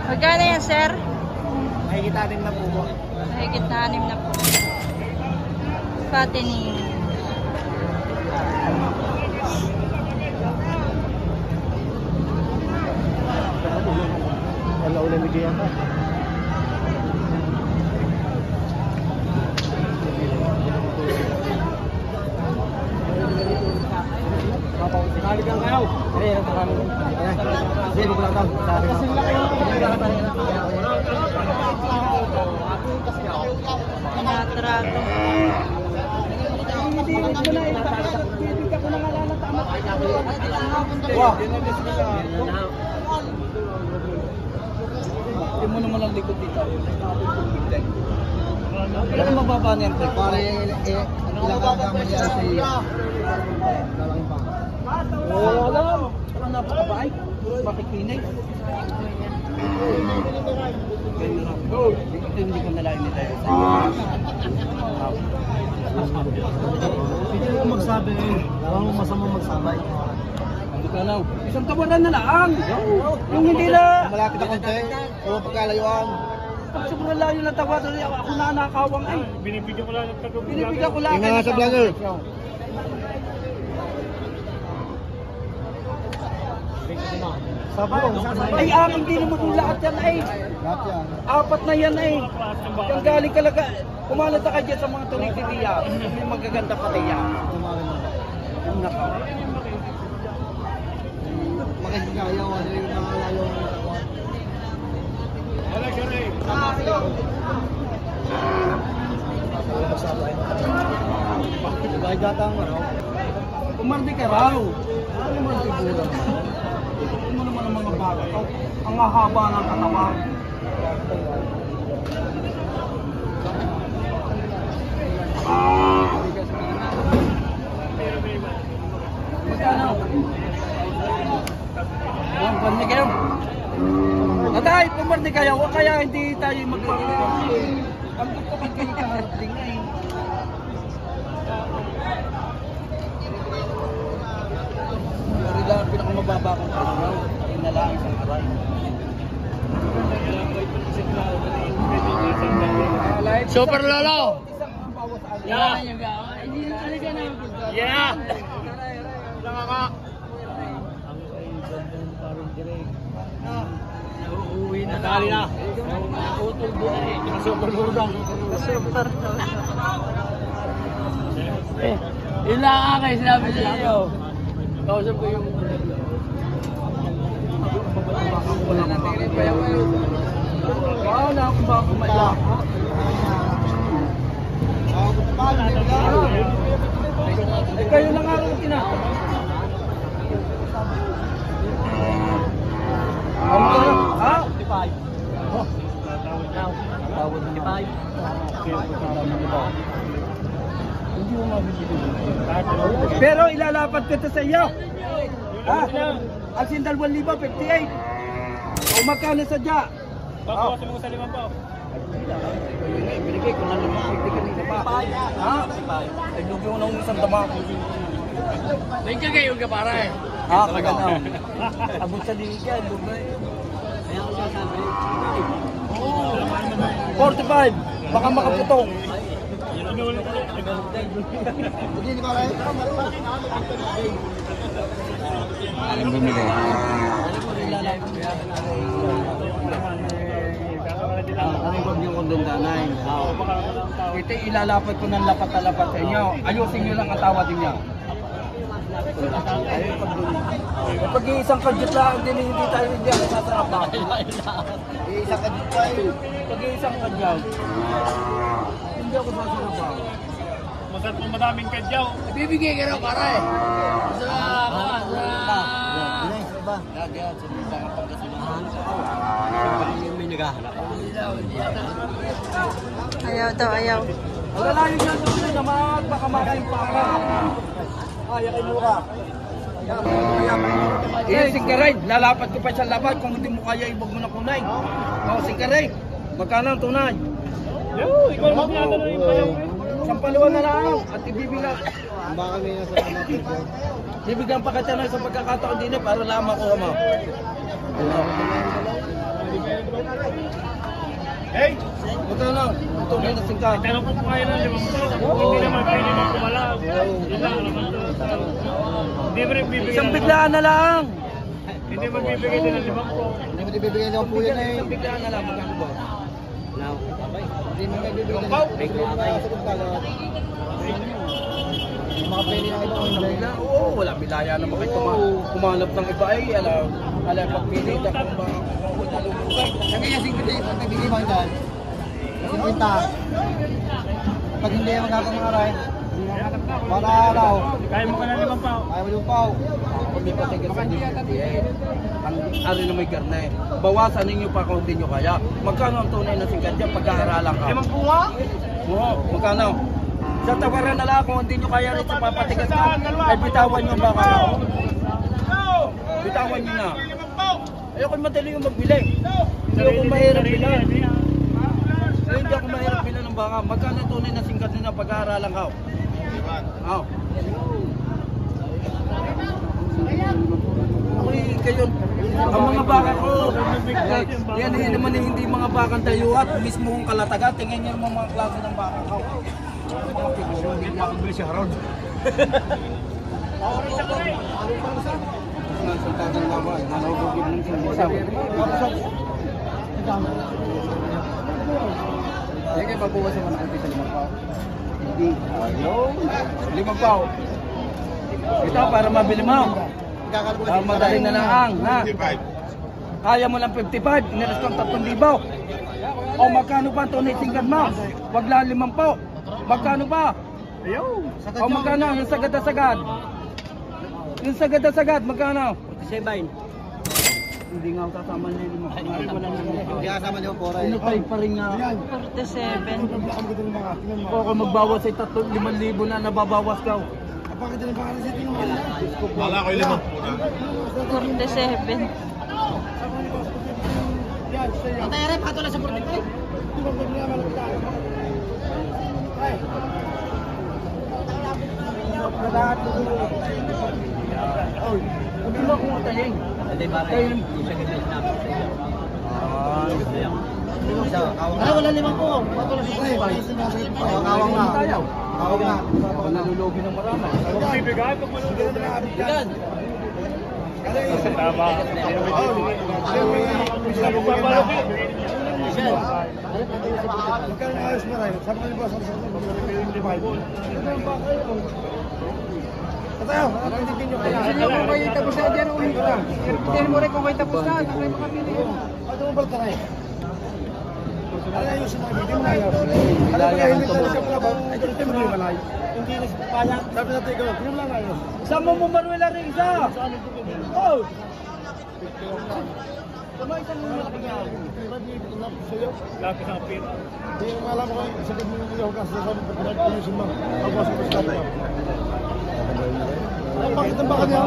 Magkano yan, sir? Mahigit 6 na po. Mahigit na 6 na po. Fattening. Wala ulit bigyan pa. Nakaligang kayo. Ay, nakaligang. Sige, bukla ka. Kasi wala kayo. Natrato. Hindi mo na ipapagod. Hindi ka ko na ngalala tama. Wow. Hindi mo naman lang likod dito. Wala kang mababa na yan. Pare, ilang kagaman yan sa iyo. Lalangin pa. Wala lang. Parang napakabahay. Makikinig. Ito hindi ko nalain nila yun. Hindi mo magsabi eh. Parang masama magsabay. Hindi ka lang. Isang tawaran na lang. Yung hindi na. Malapit ako tayo. O pagkalayuan. Pag sobrang layo na tawaran, ako na nakawang ay. Binibigyan ko lang ng taga-vlogger. Binibigyan ko lang. Yung nga sa vlogger. Ay, aking din naman yung lahat yan ay. Apat na yan ay. Yung galing kalaga. Kumalata ka dyan sa mga tulig-tiliya. Yung magaganda pati yan. Yung nakaw. Makikikayaw. Ano yung nakalayaw. Wala ka rin. Bakit datang ano? Kumardi ka raw. Ano mo siguro? Ano naman ang mga bata? Ang hahaba ng katawan. Magkano? Pumardi kayo? Natay, pumardi kayo. Kaya hindi tayo magkakaroon. Ang gusto ka kayo kaharating eh. Ang pinakamababa kong presyo, ay nalaing sa aray. Super Lolo! Yeah! Yeah! Uuwi na tali na. Utol doon eh. Super Lolo. Super Lolo. Yun lang kayo sinabi sa iyo. Kausap ko yung wala na tingin pa yung wala akong bako maya. Eh kayo lang nga rin tinatawag. Ha? 55. Tawad 55. Hindi mo mabibili. Pero ilalapat ko ito sa iyo. Ha? Ang sindal 1,058. O magkano sadya? Babawasan mo sa 5 po. Binigay ko na 5 pa. Ha? Ay lugi mo na ng isang dama. May kagayong ka para eh. Ha? Kaganaw. Abot sa ligan. Kaya ko sasabi. 45. Baka makaputong. Alam bumili. Ano yung yung kondondanay? Ito ilalapat ko ng lapat-lapat sa inyo. Ayusin nyo lang ang tawad niya. Pag-iisang kadyot lang din hindi tayo hindi ako sasarapan. Pag-iisang kadyot tayo. Pag-iisang kadyot. Hindi ako sasarapan. Masat mo madaming kadyaw. Ibibigay ka na para eh. Ayaw daw, ayaw. Wala lang yung nandun naman. Baka maraming pa ka. Kaya kay Mura. Eh, singkaray. Lalapat ko pa siya lapat. Kung hindi mo kaya, ibag mo na kunay. O, singkaray. Magkano ang tunay? Yo, ikaw lang pinadalo yung payaw. Sampaluan na lang. At ibibigay. Baka may nasa natin. Bibigyan pa kita ng isang pagkakataon din para lang makuha mo. Hey! Magkano? Ito may nasingkat. Pero kung kaya ng 5,000, hindi naman pwede magkumalag. Yun lang naman to. Hindi mo rin bibigyan. Isang biglaan na lang. Hindi mo bibigyan din ng 5,000. Hindi mo bibigyan ng po yan eh. Isang biglaan na lang. Magkano ba? Now. Hindi mo bibigyan ng mga pwede na ito ang oo, wala bilaya naman kayo kumanap ng iba ay alam pagpili na kung ba kami yung 50 pag nagbigay mo ito 50 pag hindi magkakamangaray para araw Kaya mo ka na 5,000. kaya mo yung pao kung may patigil sa ang ari na may garne bawasan ninyo pa kung hindi nyo kaya magkano ang tunay na singkat dyan pagkaharalan ka 5 bunga? Oo, magkano? Sa tawaran na lang kung hindi nyo kaya rin sa papatigas ka, ay bitawan nyo baka. Bitawan nyo na. Ayoko madali yung magbili. Hindi ako mahirap bila. Hindi ako mahirap bila ng baka. Magkano tunay na singkat nyo na pag-aaralan ka? Oo. Kayo, ang mga baka ko, yan naman hindi mga bakang dayuhat, mismo kong kalataga, tingnan nyo naman mga klase ng baka ko. Mga figuro, hindi niya ako bili siya haron. Nasaltagan na ba? Nanahugugin ng sinisa. Yan kayo pabuwasan mo na kung sa 5 pao? Hindi. Ayaw. 5 pao. Ito para mabili mo. Madali na lang, ha? Kaya mo lang 55, inilas kang 3,000. O magkano pa ito na singkat mo? Wag lang 5 pao. Magkano pa? Ayaw. O magkano? Yung sagad-sagad. Yung sagad-sagad, magkano? 47. Hindi nga ako kasama niya yung mga Hindi kasama niyo po rin. Inutay pa rin nga. 47. O kung magbawas ay 5,000 na nababawas ka. Wala ko 5 muna. 47. Patay pato na sa 45. Hindi mo kung utayin. Hindi ba kayo? Isa ganda sinabi sa iyo. Ay, wala 5 po. Pato na sa 45. Kawang na. Kawang na. Nalulugi ng marami. Kung bibigay, pag malulog na. Yan. Tama. Gusto mo pa pala, Magkano ayos mo rin? Sabi ko yung boss, Patayo, hindi nyo kaya. Hindi nyo kayo tapos na dyan ulit ka. Hindi mo rin kung kayo tapos na, hindi kayo makapili yun. Ano mo ba tayo? Ano yung sinabi? Hindi mo na ayaw. Ano ba kayo hindi talaga pala ba? Ay, hindi mo na malay. Hindi na kaya. Sabi natin ikaw, hindi mo lang ayaw. Sama mo Manuela rin isa. Oh. Sama isang malaki nga. lapis ang pin. Hindi mo alam ko kayo, sabi mo yung kasi sabi ko, pinag-ayusin mo. Ako sa pagkakas mo. Bakit ang baka niya?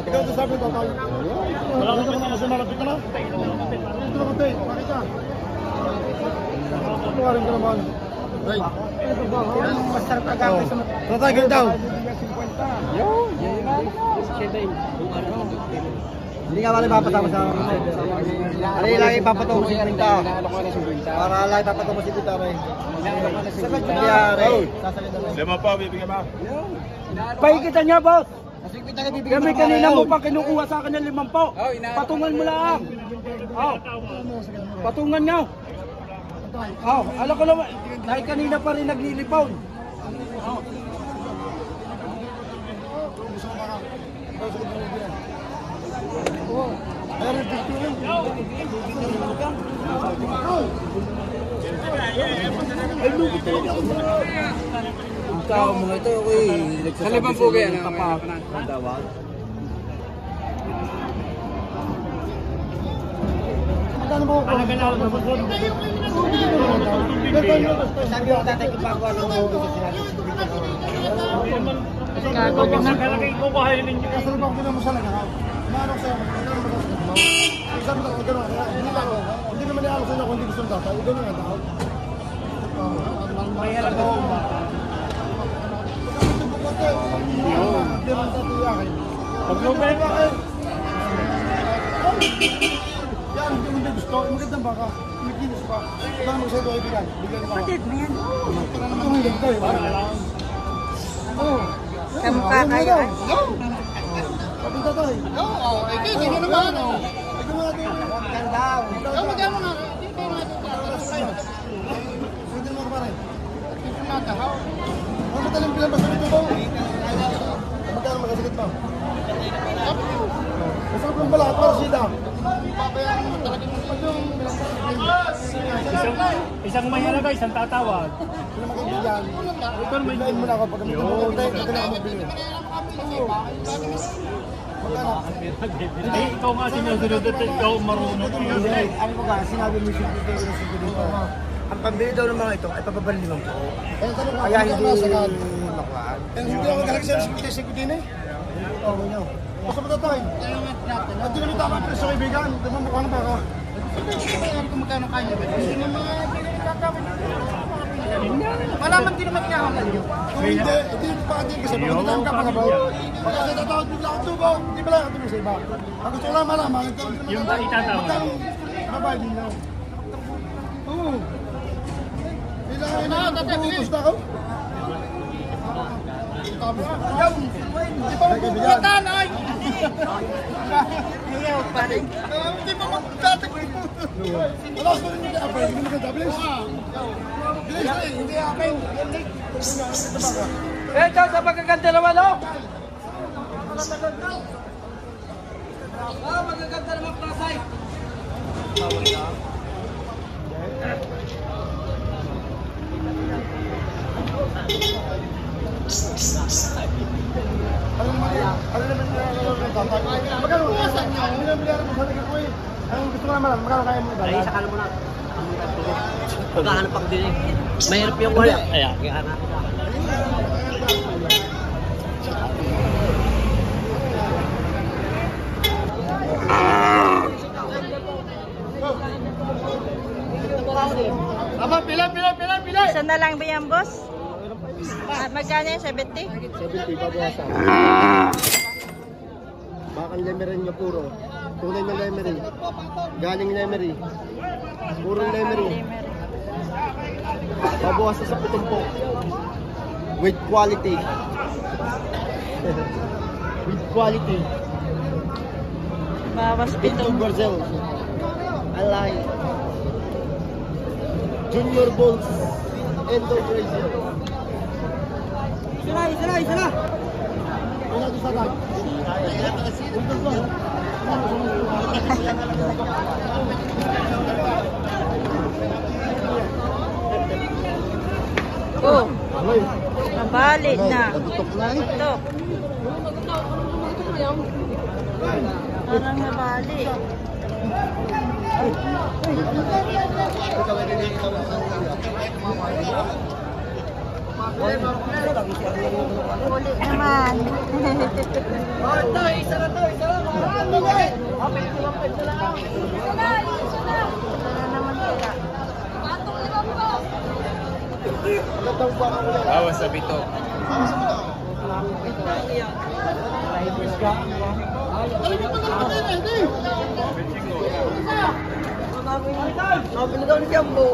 Ikaw ito sabi ko, wala ka naman kasi malapit ka na. Ito naman tayo, bakit ka? Tuwarin ka naman. Right. Masarap ka gagawin sa mga. Tatagil daw. Hindi ka wala papatama sa ano lagi papatungo si Rita. Para lagi papatungo si Rita rin. Lima pa, bibigyan ba? Pahigitan niya, boss. Kami kanina mo pa kinukuha sa akin ng 5 po. Patungan mo lang. Oh. Patungan niyo. Oh, alam ko naman, dahil kanina pa rin naglilipaw. Oh. Ang tao mga ito, Halibang po kaya na Dawag. Talaga na ako sa bukod. Sabi ko tatay ko pa ako ano Hindi naman. Gago ka na. Kalagay ko kahayin ninyo. Kasi ba ko na masala ka? Maano sa sabi ko gano'n, hindi naman niya sa inyo kung hindi gusto ng tatay, gano'n nga daw. May halaga po ba? Pag Nobel ba kayo? Yan, hindi gusto. Magandang baka. Makinis pa. Kailangan mo sa'yo ibigay. Bigyan mo. Patid mo yan. Tumulog tayo. Oo. Kamukha kayo. Papunta tayo. Oo. Ikaw, hindi mo naman. Ikaw mga tayo. Ganda. Ikaw, magyan mo nga. Pwede mo ka pa rin. Ang mataling pinabasa nito ba? Magkano magkasagot pa? Masarap lang pala. Para sida. Isang may halaga, isang tatawag. Hindi naman kaibigan. Bilayin mo na ako pag magkano ka magbili. Eh, ikaw nga sinusunod at ikaw marunong. Ano ko ka, sinabi mo siya dito na sa dito. Ang pambili daw ng mga ito ay papabali naman po. Kaya hindi makuhaan. Hindi ako talaga siya sa kutin eh. Oo, nyo. Basta matatay. At hindi kami tama pero sa kaibigan. Diba mukha na baka? Kaya kung magkano kanya ba? Hindi na mga pinagkakawin. Malaman din naman kinahaman nyo. Kung hindi, hindi kasi magkakaroon ka pa na ba? Pagkasa tatawag bigla ang tubo, hindi pala ang tubo sa iba. Ang gusto ko lang malaman, Yung itatawag. Mabay din nyo. Oo. Kailangan na, puputos na ako. Yan! Di pa magpapagatan ay! Ayaw pa rin. Hindi pa magpapagatan. Alas ko rin yung apay, hindi maganda. Bilis! Bilis na eh, hindi apay. Eh, ikaw sa magaganda naman, oh! Ah, magaganda naman, Prasay! Ano naman yung tatay? Magkano? Hindi na bilaran mo sa taga ko eh. Ang gusto ko naman, magkano kaya mo ibayan? Saka mo na. Pagkahanap ako din eh. Mahirap yung wala. Kaya, hanap. Aba, pila! Isa na lang ba yan, boss? Magkano yan? 70? 70, babawasan. Bakang lemerin niya puro. Tunay na lemerin. Galing lemerin. Puro lemerin. Babawasan sa 70. With quality. With quality. Bawas Big pitong. Barzel. Alay. Junior Bulls. Endo Brazil. Sila! Ano ito sa tag? Oh, nabali na. Natutok na eh. Ito. Parang nabali. Uli naman. Isa na to! Ito na naman sila. Bawas sa bito. Nabili daw ni Jambo.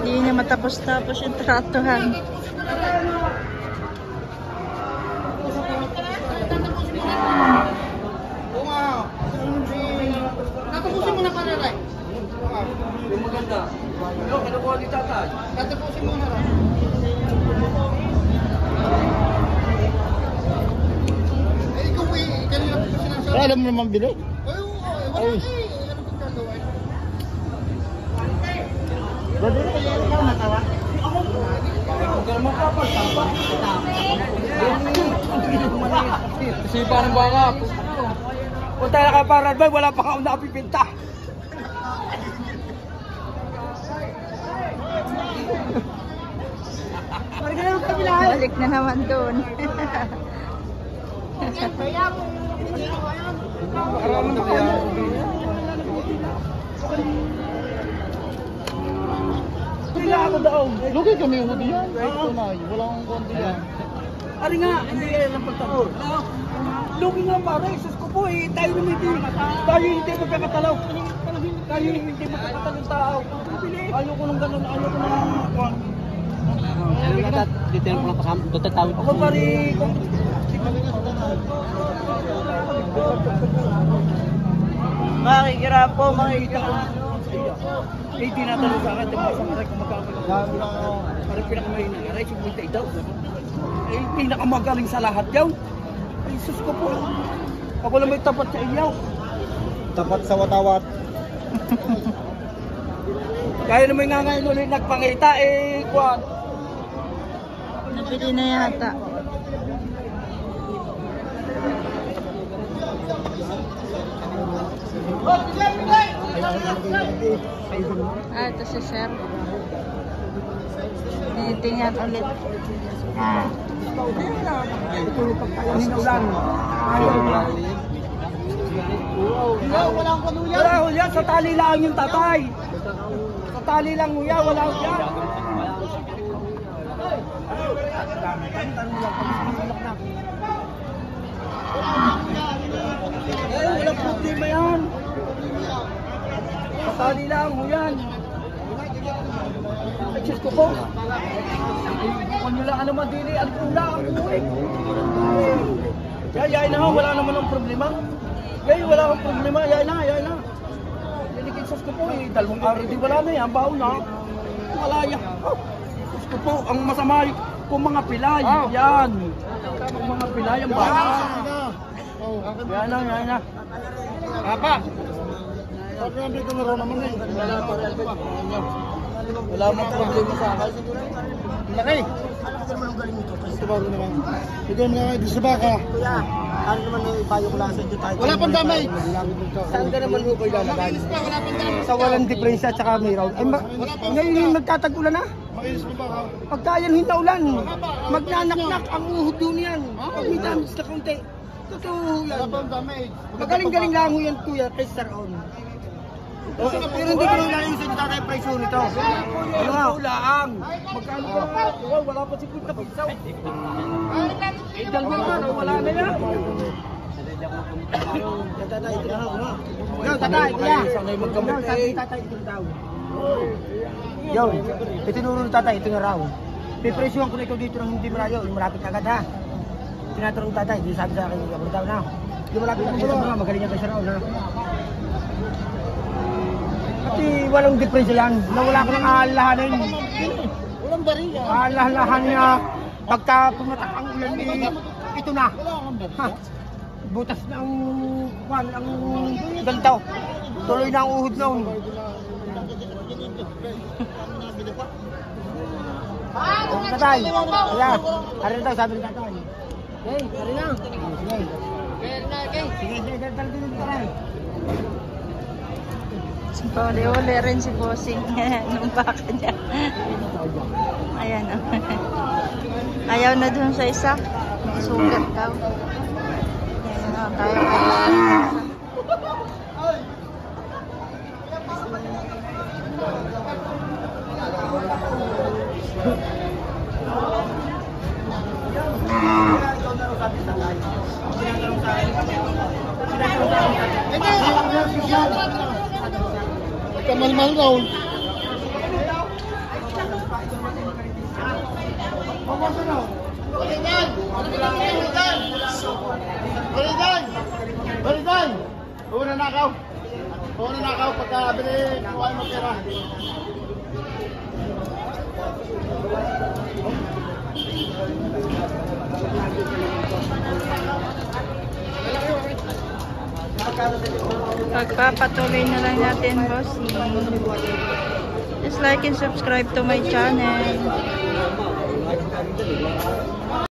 Hindi niya matapos-tapos yung tratuhan. Tatapusin mo na para, Ray. Yung maganda. Ano, kinukuha ni tatay? Tatapusin mo na, Ray. Eh, ikaw eh. Kanina ko sinasabi. Alam mo naman bili? Ay, wala eh. Ano kung gagawin? Ba't rin kaya ikaw natawa? Huwag ka naman kapag-tapa. Kasi parang baka. Punta na ka para ba, wala pa ako nakapipinta. Balik na naman doon. Maraming na kaya. Kaya ako daw. Lugi kami yung diyan. Wala akong konti yan. Ari nga, hindi yan ang pagtapos. Lugi nga pare, sus ko po eh. Tayo hindi magkakatalaw. Tayo hindi magkakatalong tao. Ayoko nung ganun, ayoko nung... Dito yung kasama. Dito tawid. Ako pare, Makikira po, makikira. eh tinatanong sa akin, diba sa akin kung magkakatalong. Parang pinakamahina, aray, 50 daw. Eh, pinakamagaling sa lahat yaw. Ay, sus ko po. Ako lang may tapat sa iyaw. Tapat sa watawat. Kaya naman nga ngayon ulit nagpangita eh, kuwan. Napili na yata. Ito si Sir. Tinitingnan ulit. Kanina ulan. Wala hulya, sa tali lang yung tatay. Sa tali lang hulya, wala hulya. Eh, walang problema yan. Sa tali lang hulya. Ay, Diyos ko po. Kung nyo lang ano madili, ang pula, ang buhay. Yay na, wala naman ang problema. Yay, wala akong problema. Yay na. Linikitsas ko po eh. Dalawang araw di wala na eh. Ang baon na. Wala yan. Diyos ko po, ang masama kung mga pilay. Yan. Kung mga pilay, ang baon na. Yan na. Papa. Pag-rambi ko na rin naman eh. Wala mong problema sa akin. Laki! Ito ba rin naman? Ikaw mga kayo, di sa baka. Kuya, ano naman yung ipayo ko lang sa inyo tayo? Wala pang damay! Saan ka naman hukoy lalagay? Sa walang diferensya at saka may round. Ay, ngayon yung nagtatag-ulan na? Makinis mo baka. Pagka yan hinaulan, magnanaknak ang uhod doon yan. Pag may damage na kaunti. Totoo yan. Wala pang damay. Magaling-galing lang mo yan kuya, kay Sir On. Pero hindi ko lang yung sa tatay presyo nito. Ano nga? Ulaan. Magkano ka? Wala pa 50 piso. Eh, dalawang ka, wala na yan. Tatay, ito na ha. Tatay, kuya. Tatay, ito na daw. Yo, itinuro ng tatay, ito na raw. Pipresyohan ko na ikaw dito ng hindi malayo, yung malapit agad ha. Tinatanong tatay, hindi sabi sa akin, ako daw na. Yung malapit agad mga magaling niya kayo sa raw na. Kasi walang diferensya yan, nawala ko ng aalahanin. Walang bariya. Aalahan niya, pagka pumatak ang ulan, ito na. Ha, butas na ang gantaw. Tuloy na ang uhod noon. Tatay, kaya, hari na daw, sabi ng tatay. Hey, hari na. Sige, dal din yung tatay. Uli rin si Bossing nung baka niya. Ayan o. Ayaw na dun sa isa. Sugat daw. Ayan o, tayo Kamal-mal raw. Balitan! Una nakaw pagka-abili, kuha yung magkira. Pagpapatuloy na lang natin, boss. Just like and subscribe to my channel.